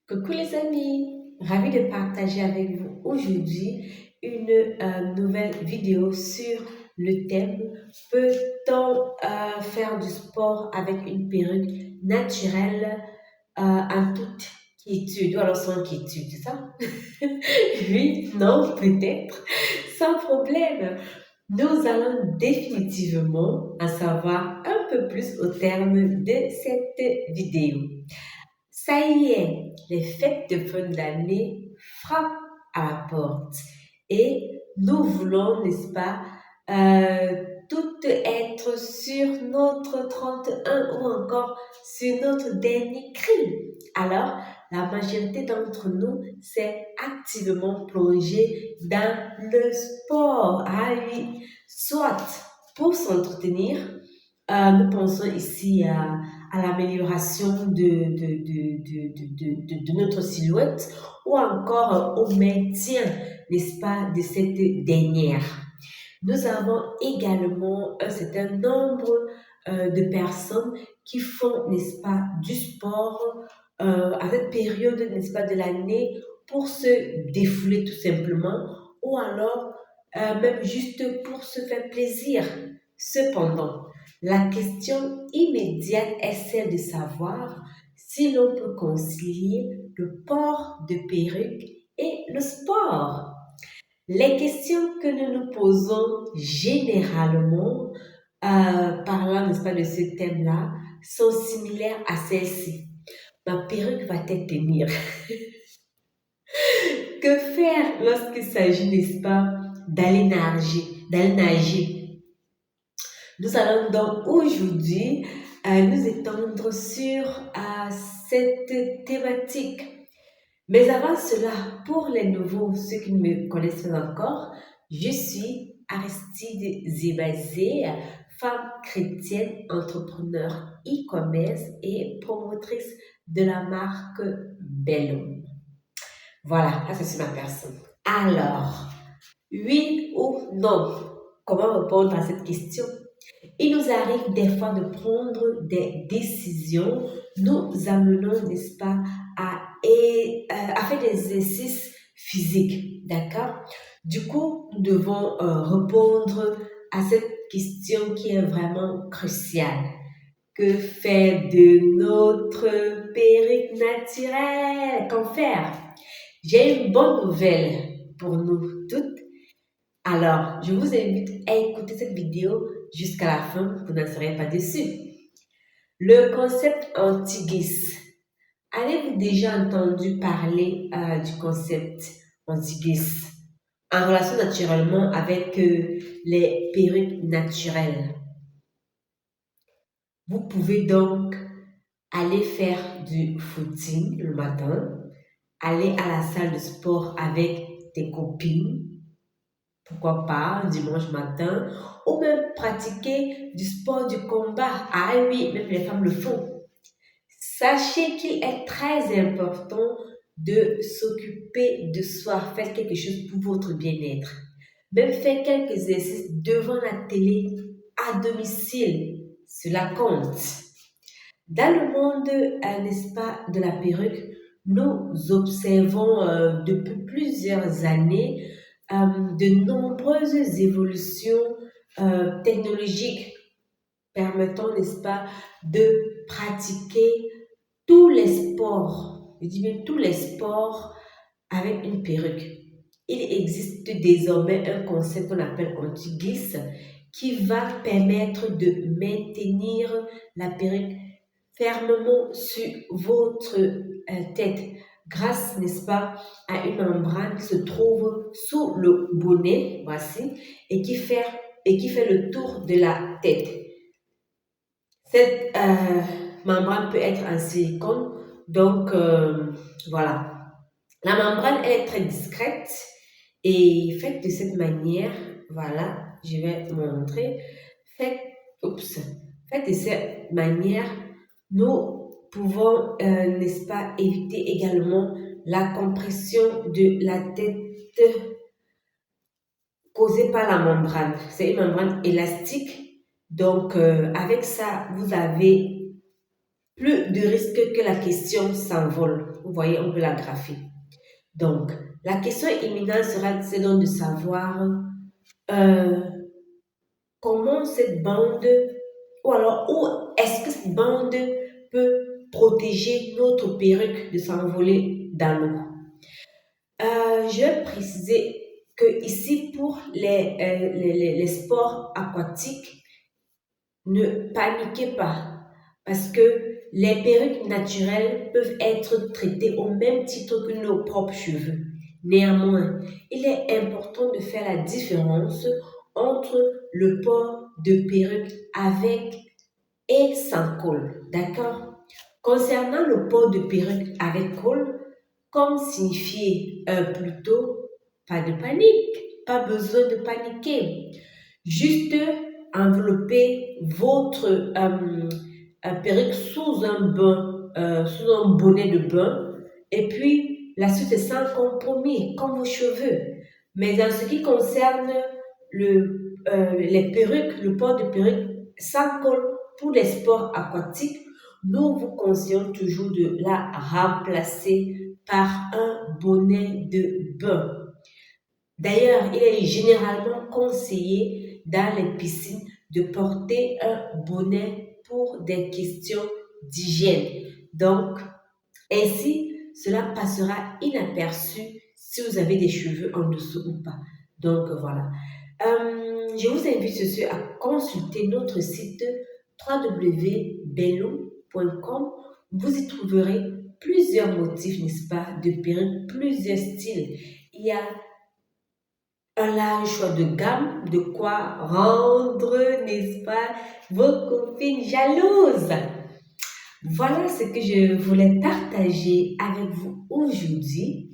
Coucou les amis, ravi de partager avec vous aujourd'hui une nouvelle vidéo sur le thème peut-on faire du sport avec une perruque naturelle en toute quiétude ou alors sans quiétude, c'est ça? Oui, non, peut-être, sans problème. Nous allons définitivement en savoir un peu plus au terme de cette vidéo. Ça y est, les fêtes de fin d'année frappent à la porte et nous voulons, n'est-ce pas, toutes être sur notre 31 ou encore sur notre dernier cri. Alors, la majorité d'entre nous s'est activement plongée dans le sport. Ah oui, soit pour s'entretenir, nous pensons ici à l'amélioration de notre silhouette ou encore au maintien, n'est-ce pas, de cette dernière. Nous avons également un certain nombre de personnes qui font, n'est-ce pas, du sport à cette période, n'est-ce pas, de l'année pour se défouler tout simplement ou alors même juste pour se faire plaisir. Cependant, la question immédiate est celle de savoir si l'on peut concilier le port de perruque et le sport. Les questions que nous nous posons généralement, parlant, n'est-ce pas, de ce thème-là, sont similaires à celle-ci. Ma perruque va-t-elle tenir? Que faire lorsqu'il s'agit, n'est-ce pas, d'aller nager? Nous allons donc aujourd'hui nous étendre sur cette thématique. Mais avant cela, pour les nouveaux, ceux qui ne me connaissent pas encore, je suis Aristide Zébazé, femme chrétienne, entrepreneur e-commerce et promotrice de la marque Bello. Voilà, ça c'est ma personne. Alors, oui ou non? Comment répondre à cette question? Il nous arrive des fois de prendre des décisions, nous amenons, n'est-ce pas, à faire des exercices physiques, d'accord? Du coup, nous devons répondre à cette question qui est vraiment cruciale. Que faire de notre perruque naturelle? Qu'en faire? J'ai une bonne nouvelle pour nous toutes. Alors, je vous invite à écouter cette vidéo jusqu'à la fin, vous n'en serez pas déçus. Le concept anti-glisse. Avez-vous déjà entendu parler du concept anti-glisse en relation naturellement avec les perruques naturelles? Vous pouvez donc aller faire du footing le matin, aller à la salle de sport avec tes copines, pourquoi pas, dimanche matin, ou même pratiquer du sport du combat. Ah oui, même les femmes le font. Sachez qu'il est très important de s'occuper de soi, faire quelque chose pour votre bien-être. Même faire quelques exercices devant la télé, à domicile, cela compte. Dans le monde, n'est-ce pas, de la perruque, nous observons depuis plusieurs années de nombreuses évolutions technologiques permettant, n'est-ce pas, de pratiquer tous les sports, je dis bien tous les sports avec une perruque. Il existe désormais un concept qu'on appelle anti-glisse qui va permettre de maintenir la perruque fermement sur votre tête grâce, n'est-ce pas, à une membrane qui se trouve sous le bonnet, voici, et qui fait le tour de la tête. Cette membrane peut être en silicone, donc voilà. La membrane, elle est très discrète et faite de cette manière, voilà, je vais montrer, faite, oups, faite de cette manière, nous pouvons, n'est-ce pas, éviter également la compression de la tête causée par la membrane. C'est une membrane élastique. Donc, avec ça, vous avez plus de risque que la question s'envole. Vous voyez, on peut la graphier. Donc, la question imminente sera c'est donc de savoir euh, comment cette bande, ou alors où est-ce que cette bande peut protéger notre perruque de s'envoler dans l'eau. Je vais préciser que ici, pour les sports aquatiques, ne paniquez pas parce que les perruques naturelles peuvent être traitées au même titre que nos propres cheveux. Néanmoins, il est important de faire la différence entre le port de perruque avec et sans col. D'accord? Concernant le port de perruque avec col, comme signifié plutôt, pas de panique, pas besoin de paniquer. Juste envelopper votre perruque sous un bain, sous un bonnet de bain, et puis la suite est sans compromis, comme vos cheveux. Mais en ce qui concerne les perruques, le port de perruque sans col pour les sports aquatiques, nous vous conseillons toujours de la remplacer par un bonnet de bain. D'ailleurs, il est généralement conseillé dans les piscines de porter un bonnet pour des questions d'hygiène. Donc, ainsi, cela passera inaperçu si vous avez des cheveux en dessous ou pas. Donc, voilà. Je vous invite ce à consulter notre site www.bello.com. Vous y trouverez plusieurs motifs, n'est-ce pas, de perruques, plusieurs styles. Il y a un large choix de gamme, de quoi rendre, n'est-ce pas, vos copines jalouses. Voilà ce que je voulais partager avec vous aujourd'hui.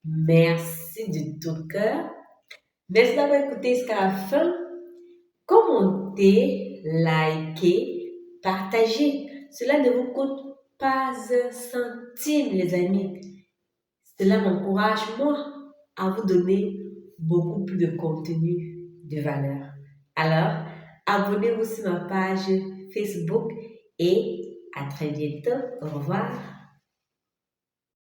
Merci de tout cœur. Merci d'avoir écouté jusqu'à la fin. Commentez, likez, partagez. Cela ne vous coûte pas un centime, les amis. Cela m'encourage, moi, à vous donner beaucoup plus de contenu de valeur. Alors, abonnez-vous sur ma page Facebook et à très bientôt. Au revoir.